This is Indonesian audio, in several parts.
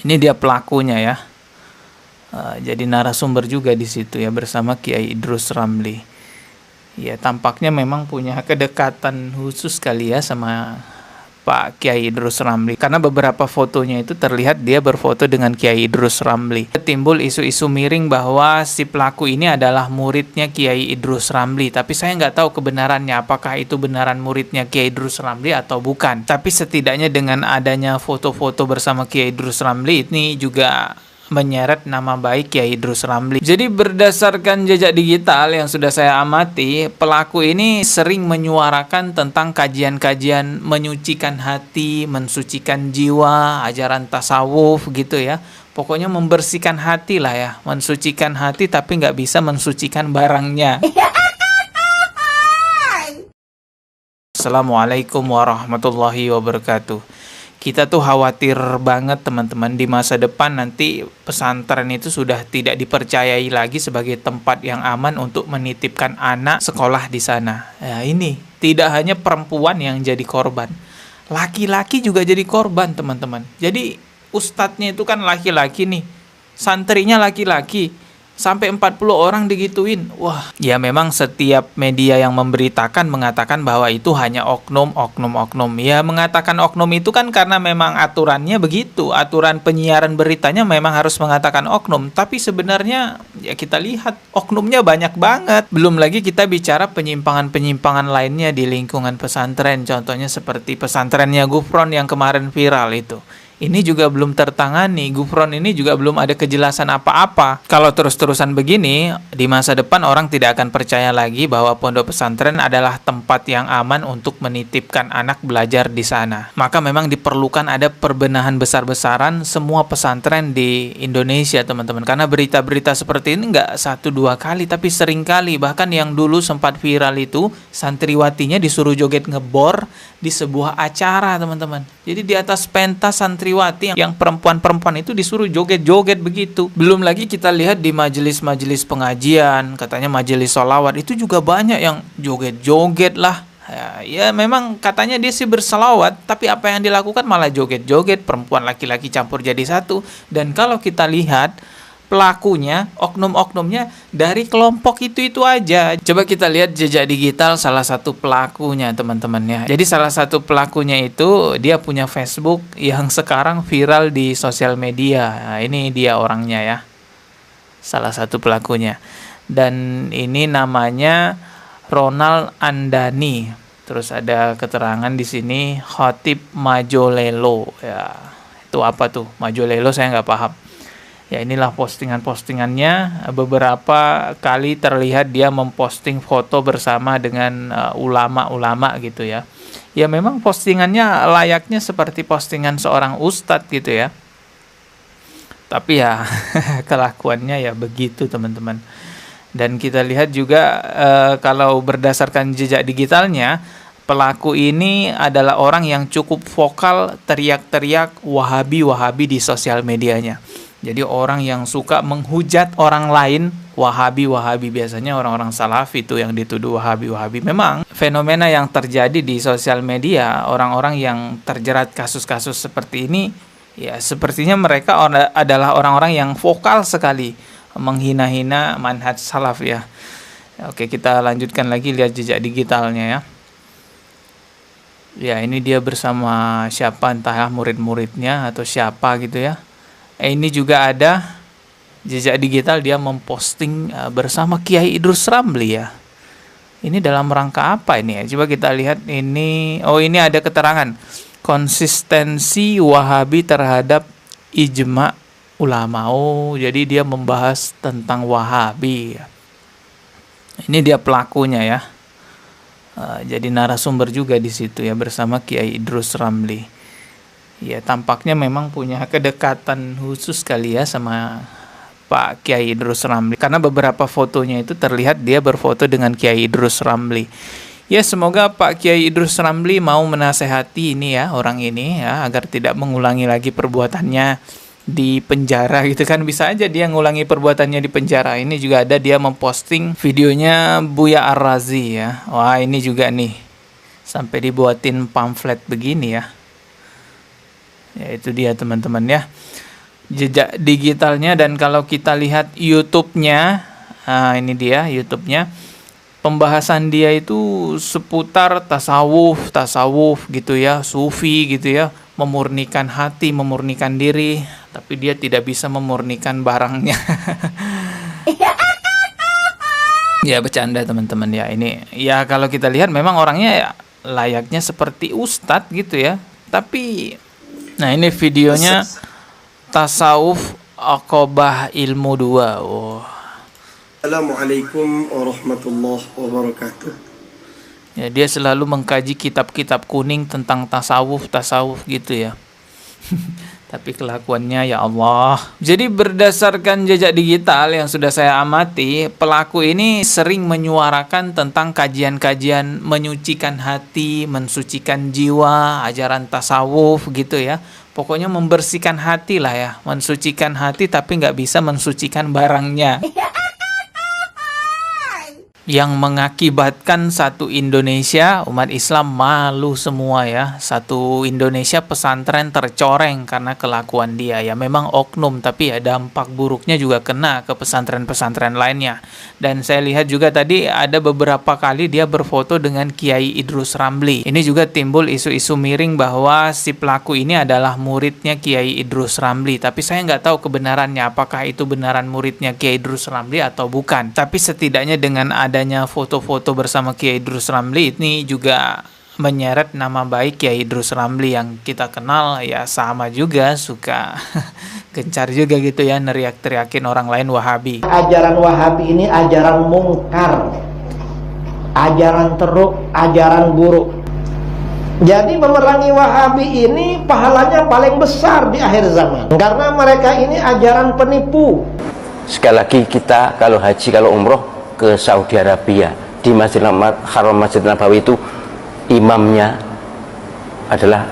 Ini dia pelakunya ya. Jadi narasumber juga di situ ya bersama Kiai Idrus Ramli. Ya tampaknya memang punya kedekatan khusus kali ya sama Pak Kiai Idrus Ramli, karena beberapa fotonya itu terlihat dia berfoto dengan Kiai Idrus Ramli. Timbul isu-isu miring bahwa si pelaku ini adalah muridnya Kiai Idrus Ramli, tapi saya nggak tahu kebenarannya, apakah itu benaran muridnya Kiai Idrus Ramli atau bukan. Tapi setidaknya dengan adanya foto-foto bersama Kiai Idrus Ramli ini juga menyeret nama baik Kiai Idrus Ramli. Jadi berdasarkan jejak digital yang sudah saya amati, pelaku ini sering menyuarakan tentang kajian-kajian menyucikan hati, mensucikan jiwa, ajaran tasawuf gitu ya. Pokoknya membersihkan hati lah ya, mensucikan hati tapi nggak bisa mensucikan barangnya. Assalamualaikum warahmatullahi wabarakatuh. Kita tuh khawatir banget teman-teman, di masa depan nanti pesantren itu sudah tidak dipercayai lagi sebagai tempat yang aman untuk menitipkan anak sekolah di sana. Ya ini, tidak hanya perempuan yang jadi korban, laki-laki juga jadi korban teman-teman. Jadi ustadznya itu kan laki-laki nih, santrinya laki-laki. Sampai 40 orang digituin. Wah, ya memang setiap media yang memberitakan mengatakan bahwa itu hanya oknum. Ya mengatakan oknum itu kan karena memang aturannya begitu. Aturan penyiaran beritanya memang harus mengatakan oknum. Tapi sebenarnya ya kita lihat oknumnya banyak banget. Belum lagi kita bicara penyimpangan-penyimpangan lainnya di lingkungan pesantren. Contohnya seperti pesantrennya Gufron yang kemarin viral itu. Ini juga belum tertangani, Gufron ini juga belum ada kejelasan apa-apa. Kalau terus-terusan begini, di masa depan orang tidak akan percaya lagi bahwa pondok pesantren adalah tempat yang aman untuk menitipkan anak belajar di sana. Maka memang diperlukan ada perbenahan besar-besaran semua pesantren di Indonesia, teman-teman. Karena berita-berita seperti ini nggak 1-2 kali, tapi sering kali. Bahkan yang dulu sempat viral itu, santriwatinya disuruh joget ngebor di sebuah acara, teman-teman. Jadi di atas pentas santriwati yang perempuan-perempuan itu disuruh joget-joget begitu. Belum lagi kita lihat di majelis-majelis pengajian, katanya majelis sholawat itu juga banyak yang joget-joget lah. Ya memang katanya dia sih berselawat, tapi apa yang dilakukan malah joget-joget, perempuan laki-laki campur jadi satu. Dan kalau kita lihat pelakunya, oknum-oknumnya dari kelompok itu aja. Coba kita lihat jejak digital salah satu pelakunya, teman-teman ya. Jadi salah satu pelakunya itu dia punya Facebook yang sekarang viral di sosial media. Nah, ini dia orangnya ya. Salah satu pelakunya. Dan ini namanya Ronald Andani. Terus ada keterangan di sini Khotib Majolelo. Ya, itu apa tuh? Majolelo saya nggak paham. Ya inilah postingan-postingannya. Beberapa kali terlihat dia memposting foto bersama dengan ulama-ulama gitu ya. Ya memang postingannya layaknya seperti postingan seorang ustadz gitu ya. Tapi ya kelakuannya ya begitu teman-teman. Dan kita lihat juga kalau berdasarkan jejak digitalnya, pelaku ini adalah orang yang cukup vokal teriak-teriak Wahabi di sosial medianya. Jadi orang yang suka menghujat orang lain, Wahabi, biasanya orang-orang Salafi itu yang dituduh Wahabi. Memang fenomena yang terjadi di sosial media, orang-orang yang terjerat kasus-kasus seperti ini, ya sepertinya mereka adalah orang-orang yang vokal sekali menghina-hina manhaj salaf ya. Oke, kita lanjutkan lagi, lihat jejak digitalnya ya. Ya, ini dia bersama siapa, entahlah murid-muridnya atau siapa gitu ya. Ini juga ada jejak digital dia memposting bersama Kiai Idrus Ramli ya. Ini dalam rangka apa ini ya? Coba kita lihat ini. Oh, ini ada keterangan konsistensi Wahabi terhadap ijma ulama. Oh, jadi dia membahas tentang Wahabi ya. Ini dia pelakunya ya. Jadi narasumber juga di situ ya bersama Kiai Idrus Ramli. Ya tampaknya memang punya kedekatan khusus kali ya sama Pak Kiai Idrus Ramli, karena beberapa fotonya itu terlihat dia berfoto dengan Kiai Idrus Ramli. Ya semoga Pak Kiai Idrus Ramli mau menasehati ini ya, orang ini ya, agar tidak mengulangi lagi perbuatannya di penjara gitu kan. Bisa aja dia ngulangi perbuatannya di penjara. Ini juga ada dia memposting videonya Buya Ar-Razi ya. Wah ini juga nih sampai dibuatin pamflet begini ya. Ya itu dia teman-teman ya. jejak digitalnya. Dan kalau kita lihat YouTube-nya, nah ini dia YouTube-nya, pembahasan dia itu seputar tasawuf gitu ya, sufi gitu ya, memurnikan hati, memurnikan diri, tapi dia tidak bisa memurnikan barangnya. Ya bercanda teman-teman ya, ini ya kalau kita lihat memang orangnya ya layaknya seperti ustadz gitu ya, tapi nah ini videonya tasawuf akobah ilmu 2. Oh. Assalamualaikum warahmatullahi wabarakatuh. Ya, dia selalu mengkaji kitab-kitab kuning tentang tasawuf gitu ya. Tapi kelakuannya ya Allah. Jadi berdasarkan jejak digital yang sudah saya amati, pelaku ini sering menyuarakan tentang kajian-kajian menyucikan hati, mensucikan jiwa, ajaran tasawuf gitu ya. Pokoknya membersihkan hati lah ya, mensucikan hati tapi nggak bisa mensucikan barangnya. Yang mengakibatkan satu Indonesia umat Islam malu semua ya. Satu Indonesia pesantren tercoreng karena kelakuan dia. Ya memang oknum, tapi ya dampak buruknya juga kena ke pesantren-pesantren lainnya. Dan saya lihat juga tadi ada beberapa kali dia berfoto dengan Kiai Idrus Ramli. Ini juga timbul isu-isu miring bahwa si pelaku ini adalah muridnya Kiai Idrus Ramli. Tapi saya nggak tahu kebenarannya, apakah itu benaran muridnya Kiai Idrus Ramli atau bukan. Tapi setidaknya dengan adanya foto-foto bersama Kiai Idrus Ramli ini juga menyeret nama baik Kiai Idrus Ramli yang kita kenal ya, sama juga suka gencar juga gitu ya neriak-teriakin orang lain Wahabi. Ajaran Wahabi ini ajaran mungkar, ajaran teruk, ajaran buruk. Jadi memerangi Wahabi ini pahalanya paling besar di akhir zaman, karena mereka ini ajaran penipu. Sekali lagi, kita kalau haji, kalau umroh ke Saudi Arabia, di Masjidil Haram, Masjid Nabawi itu imamnya adalah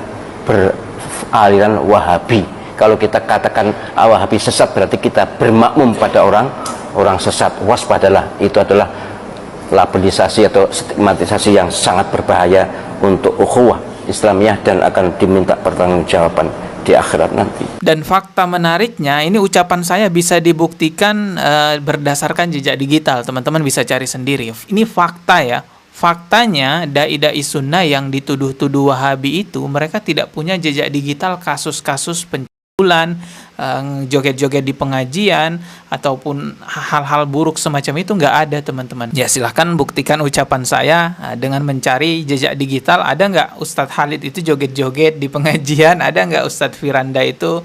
beraliran Wahabi. Kalau kita katakan Wahabi sesat, berarti kita bermakmum pada orang sesat. Waspadalah, itu adalah labelisasi atau stigmatisasi yang sangat berbahaya untuk ukhuwah Islamiyah dan akan diminta pertanggungjawaban di akhirat nanti. Dan fakta menariknya, ini ucapan saya bisa dibuktikan berdasarkan jejak digital. Teman-teman bisa cari sendiri. Ini fakta ya. Faktanya dai-dai sunnah yang dituduh-tuduh Wahabi itu mereka tidak punya jejak digital kasus-kasus pencabulan, joget-joget di pengajian ataupun hal-hal buruk semacam itu nggak ada teman-teman. Ya silahkan buktikan ucapan saya dengan mencari jejak digital. Ada nggak Ustadz Khalid itu joget-joget di pengajian? Ada nggak Ustadz Firanda itu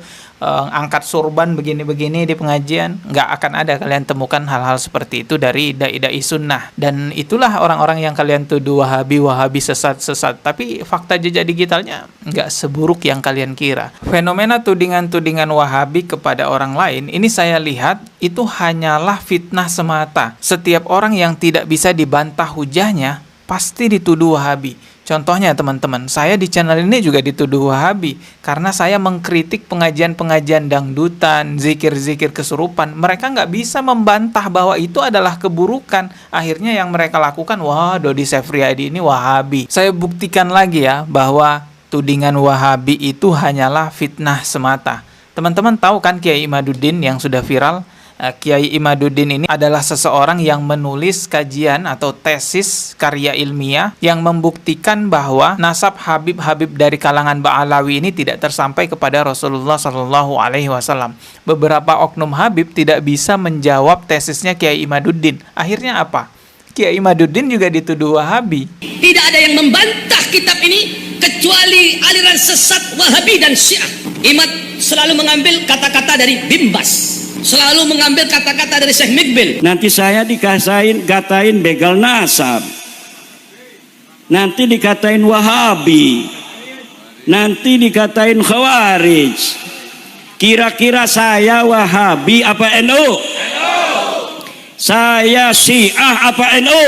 angkat surban begini-begini di pengajian? Nggak akan ada kalian temukan hal-hal seperti itu dari dai-dai sunnah. Dan itulah orang-orang yang kalian tuduh Wahabi sesat. Tapi fakta jejak digitalnya nggak seburuk yang kalian kira. Fenomena tudingan-tudingan Wahabi kepada orang lain, ini saya lihat itu hanyalah fitnah semata. Setiap orang yang tidak bisa dibantah hujahnya pasti dituduh Wahabi. Contohnya teman-teman, saya di channel ini juga dituduh Wahabi karena saya mengkritik pengajian-pengajian dangdutan, zikir-zikir kesurupan. Mereka nggak bisa membantah bahwa itu adalah keburukan. Akhirnya yang mereka lakukan, wah Dodi Sefriadi ini Wahabi. Saya buktikan lagi ya bahwa tudingan Wahabi itu hanyalah fitnah semata. Teman-teman tahu kan Kiai Imaduddin yang sudah viral? Kiai Imaduddin ini adalah seseorang yang menulis kajian atau tesis karya ilmiah yang membuktikan bahwa nasab Habib-Habib dari kalangan Ba'alawi ini tidak tersampai kepada Rasulullah SAW. Beberapa oknum Habib tidak bisa menjawab tesisnya Kiai Imaduddin. Akhirnya apa? Kiai Imaduddin juga dituduh Wahabi. Tidak ada yang membantah kitab ini kecuali aliran sesat Wahabi dan Syiah. Imad selalu mengambil kata-kata dari Bimbas, selalu mengambil kata-kata dari Syekh Mikbil. Nanti saya dikatain begal nasab, nanti dikatain Wahabi, nanti dikatain Khawarij. Kira-kira saya Wahabi apa NU? Saya Syiah apa NU?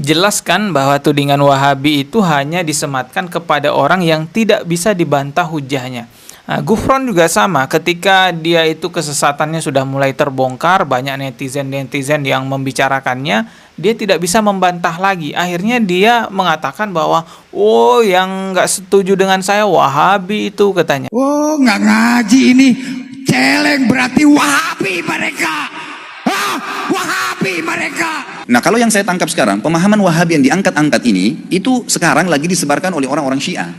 Jelaskan bahwa tudingan Wahabi itu hanya disematkan kepada orang yang tidak bisa dibantah hujahnya. Nah, Gufron juga sama, ketika dia itu kesesatannya sudah mulai terbongkar, banyak netizen-netizen yang membicarakannya, dia tidak bisa membantah lagi. Akhirnya dia mengatakan bahwa, oh yang nggak setuju dengan saya Wahabi itu katanya. Oh nggak ngaji ini, Celeng berarti Wahabi mereka. Wahabi mereka. Nah, kalau yang saya tangkap sekarang, pemahaman Wahabi yang diangkat-angkat ini, itu sekarang lagi disebarkan oleh orang-orang Syiah.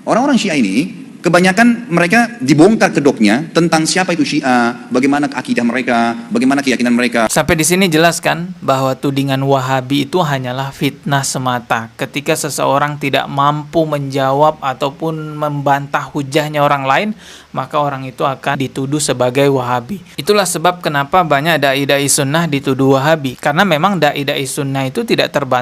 Orang-orang Syiah ini, kebanyakan mereka dibongkar kedoknya tentang siapa itu Syiah, bagaimana akidah mereka, bagaimana keyakinan mereka. Sampai di sini jelaskan bahwa tudingan Wahabi itu hanyalah fitnah semata. Ketika seseorang tidak mampu menjawab ataupun membantah hujahnya orang lain, maka orang itu akan dituduh sebagai Wahabi. Itulah sebab kenapa banyak dai-dai sunnah dituduh Wahabi, karena memang dai-dai sunnah itu tidak terbantah